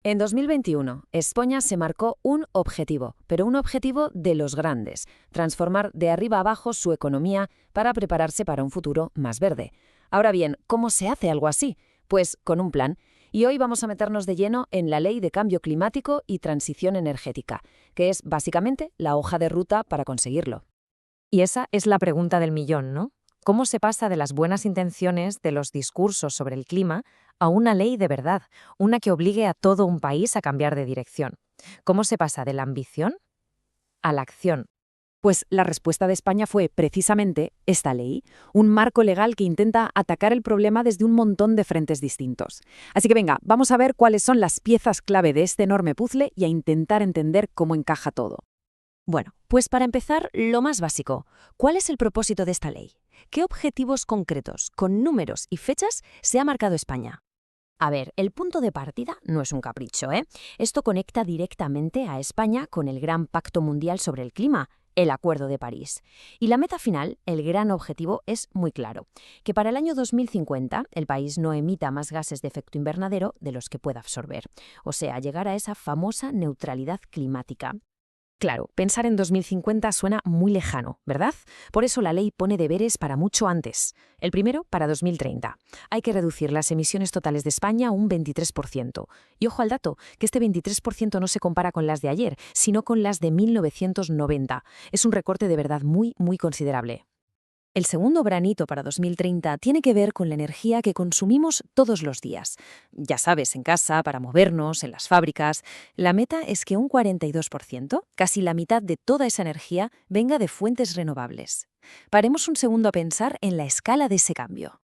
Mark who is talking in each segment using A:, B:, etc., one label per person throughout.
A: En 2021, España se marcó un objetivo, pero un objetivo de los grandes: transformar de arriba abajo su economía para prepararse para un futuro más verde. Ahora bien, ¿cómo se hace algo así? Pues con un plan. Y hoy vamos a meternos de lleno en la Ley de Cambio Climático y Transición Energética, que es básicamente la hoja de ruta para conseguirlo.
B: Y esa es la pregunta del millón, ¿no? ¿Cómo se pasa de las buenas intenciones de los discursos sobre el clima a una ley de verdad, una que obligue a todo un país a cambiar de dirección? ¿Cómo se pasa de la ambición a la acción?
C: Pues la respuesta de España fue precisamente esta ley, un marco legal que intenta atacar el problema desde un montón de frentes distintos. Así que venga, vamos a ver cuáles son las piezas clave de este enorme puzzle y a intentar entender cómo encaja todo.
D: Bueno, pues para empezar, lo más básico. ¿Cuál es el propósito de esta ley? ¿Qué objetivos concretos, con números y fechas, se ha marcado España? A ver, el punto de partida no es un capricho, ¿eh? Esto conecta directamente a España con el Gran Pacto Mundial sobre el Clima, el Acuerdo de París. Y la meta final, el gran objetivo, es muy claro: que para el año 2050 el país no emita más gases de efecto invernadero de los que pueda absorber. O sea, llegar a esa famosa neutralidad climática.
B: Claro, pensar en 2050 suena muy lejano, ¿verdad? Por eso la ley pone deberes para mucho antes. El primero, para 2030. Hay que reducir las emisiones totales de España un 23%. Y ojo al dato, que este 23% no se compara con las de ayer, sino con las de 1990. Es un recorte de verdad muy, muy considerable.
D: El segundo granito para 2030 tiene que ver con la energía que consumimos todos los días. Ya sabes, en casa, para movernos, en las fábricas. La meta es que un 42%, casi la mitad de toda esa energía, venga de fuentes renovables. Paremos un segundo a pensar en la escala de ese cambio.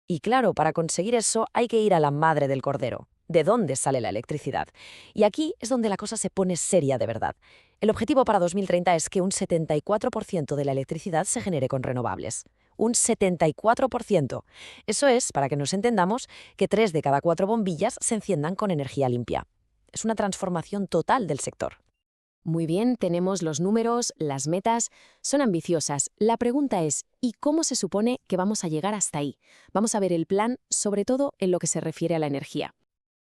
A: Y claro, para conseguir eso hay que ir a la madre del cordero. ¿De dónde sale la electricidad? Y aquí es donde la cosa se pone seria de verdad. El objetivo para 2030 es que un 74% de la electricidad se genere con renovables. Un 74%. Eso es, para que nos entendamos, que 3 de cada 4 bombillas se enciendan con energía limpia. Es una transformación total del sector.
C: Muy bien, tenemos los números, las metas, son ambiciosas. La pregunta es, ¿y cómo se supone que vamos a llegar hasta ahí? Vamos a ver el plan, sobre todo en lo que se refiere a la energía.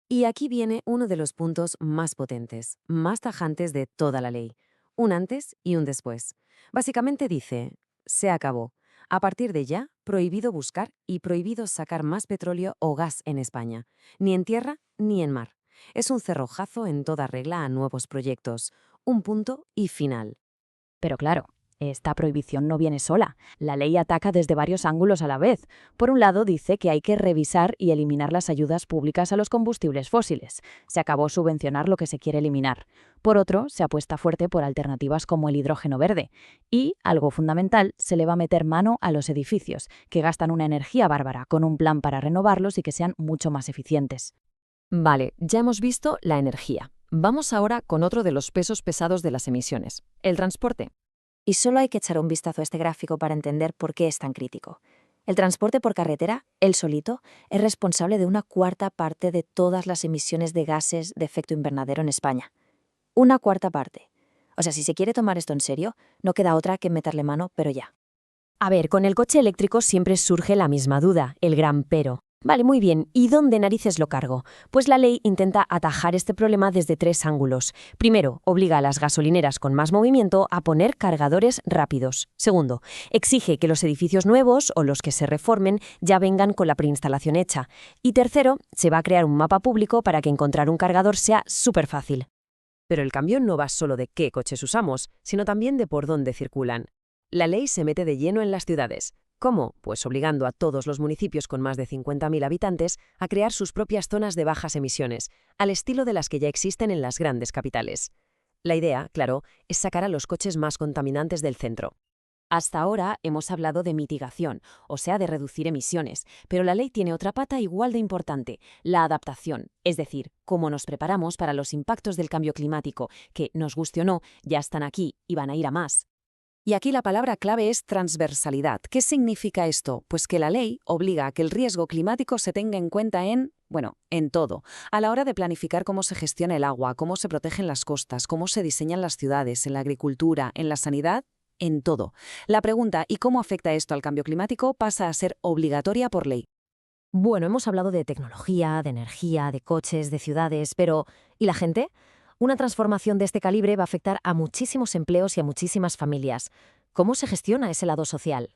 B: Y aquí viene uno de los puntos más potentes, más tajantes de toda la ley. Un antes y un después. Básicamente dice, se acabó. A partir de ya, prohibido buscar y prohibido sacar más petróleo o gas en España, ni en tierra ni en mar. Es un cerrojazo en toda regla a nuevos proyectos. Un punto y final.
E: Pero claro, esta prohibición no viene sola. La ley ataca desde varios ángulos a la vez. Por un lado, dice que hay que revisar y eliminar las ayudas públicas a los combustibles fósiles. Se acabó subvencionar lo que se quiere eliminar. Por otro, se apuesta fuerte por alternativas como el hidrógeno verde. Y, algo fundamental, se le va a meter mano a los edificios, que gastan una energía bárbara, con un plan para renovarlos y que sean mucho más eficientes.
A: Vale, ya hemos visto la energía. Vamos ahora con otro de los pesos pesados de las emisiones: el transporte.
D: Y solo hay que echar un vistazo a este gráfico para entender por qué es tan crítico. El transporte por carretera, él solito, es responsable de una cuarta parte de todas las emisiones de gases de efecto invernadero en España. Una cuarta parte. O sea, si se quiere tomar esto en serio, no queda otra que meterle mano, pero ya.
A: A ver, con el coche eléctrico siempre surge la misma duda, el gran pero. Vale, muy bien, ¿y dónde narices lo cargo? Pues la ley intenta atajar este problema desde 3 ángulos. Primero, obliga a las gasolineras con más movimiento a poner cargadores rápidos. Segundo, exige que los edificios nuevos o los que se reformen ya vengan con la preinstalación hecha. Y tercero, se va a crear un mapa público para que encontrar un cargador sea súper fácil. Pero el cambio no va solo de qué coches usamos, sino también de por dónde circulan. La ley se mete de lleno en las ciudades. ¿Cómo? Pues obligando a todos los municipios con más de 50.000 habitantes a crear sus propias zonas de bajas emisiones, al estilo de las que ya existen en las grandes capitales. La idea, claro, es sacar a los coches más contaminantes del centro. Hasta ahora hemos hablado de mitigación, o sea, de reducir emisiones, pero la ley tiene otra pata igual de importante: la adaptación, es decir, cómo nos preparamos para los impactos del cambio climático, que, nos guste o no, ya están aquí y van a ir a más. Y aquí la palabra clave es transversalidad. ¿Qué significa esto? Pues que la ley obliga a que el riesgo climático se tenga en cuenta en todo. A la hora de planificar cómo se gestiona el agua, cómo se protegen las costas, cómo se diseñan las ciudades, en la agricultura, en la sanidad, en todo. La pregunta, ¿y cómo afecta esto al cambio climático?, pasa a ser obligatoria por ley. Bueno, hemos hablado de tecnología, de energía, de coches, de ciudades, pero ¿y la gente? Una transformación de este calibre va a afectar a muchísimos empleos y a muchísimas familias. ¿Cómo se gestiona ese lado social?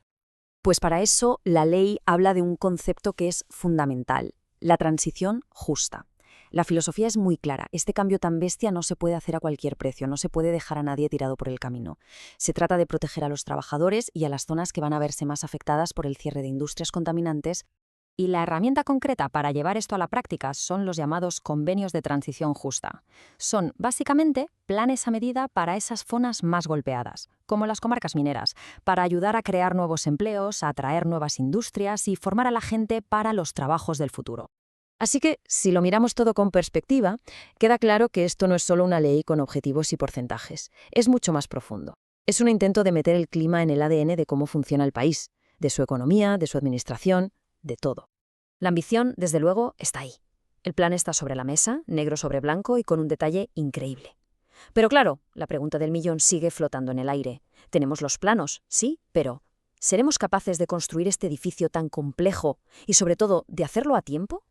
C: Pues para eso la ley habla de un concepto que es fundamental, la transición justa. La filosofía es muy clara, este cambio tan bestia no se puede hacer a cualquier precio, no se puede dejar a nadie tirado por el camino. Se trata de proteger a los trabajadores y a las zonas que van a verse más afectadas por el cierre de industrias contaminantes.
D: Y la herramienta concreta para llevar esto a la práctica son los llamados convenios de transición justa. Son, básicamente, planes a medida para esas zonas más golpeadas, como las comarcas mineras, para ayudar a crear nuevos empleos, a atraer nuevas industrias y formar a la gente para los trabajos del futuro.
A: Así que, si lo miramos todo con perspectiva, queda claro que esto no es solo una ley con objetivos y porcentajes, es mucho más profundo. Es un intento de meter el clima en el ADN de cómo funciona el país, de su economía, de su administración, de todo. La ambición, desde luego, está ahí. El plan está sobre la mesa, negro sobre blanco y con un detalle increíble. Pero claro, la pregunta del millón sigue flotando en el aire. Tenemos los planos, sí, pero ¿seremos capaces de construir este edificio tan complejo y, sobre todo, de hacerlo a tiempo?